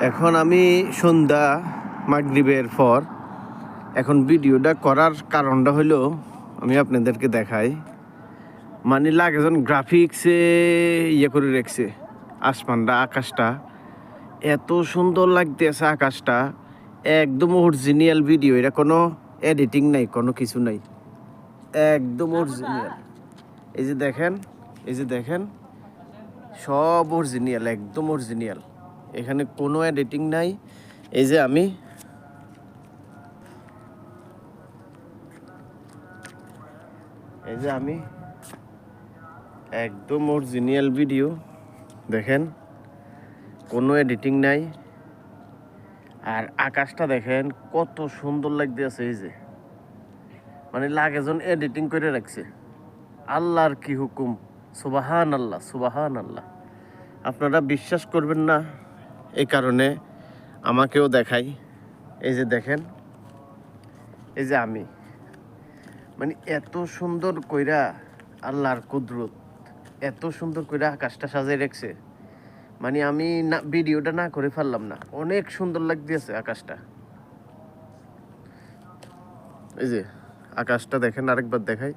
এখন আমি সন্ধ্যা মাগরিবের পর এখন ভিডিওটা করার কারণটা হলো আমি আপনাদেরকে দেখাই, মানে লাগে যখন গ্রাফিক্সে ইয়ে করে রেখেছে আসমানটা, আকাশটা এত সুন্দর লাগতেছে, আকাশটা একদম অরিজিনাল ভিডিও, এটা কোনো এডিটিং নাই, কোনো কিছু নাই, একদম অরিজিনাল। এই যে দেখেন, এই যে দেখেন, সব অরিজিনাল, একদম অরিজিনাল, এখানে কোনো এডিটিং নাই। এই যে আমি একদম অরিজিনাল ভিডিও দেখেন, কোনো এডিটিং নাই। আর আকাশটা দেখেন কত সুন্দর লাগতেছে, এই যে মানে লাগে যেন এডিটিং করে রাখছে। আল্লাহর কি হুকুম, সুবাহান আল্লাহ, সুবাহান আল্লাহ। আপনারা বিশ্বাস করবেন না, এই কারণে আমাকেও দেখাই। এই যে দেখেন, এই যে আমি মানে এত সুন্দর কইরা আল্লাহর কুদরত, এত সুন্দর কইরা আকাশটা সাজিয়ে রাখছে, মানে আমি না ভিডিওটা না করে ফেললাম না, অনেক সুন্দর লাগতেছে আকাশটা। এই যে আকাশটা দেখেন, আরেকবার দেখাই।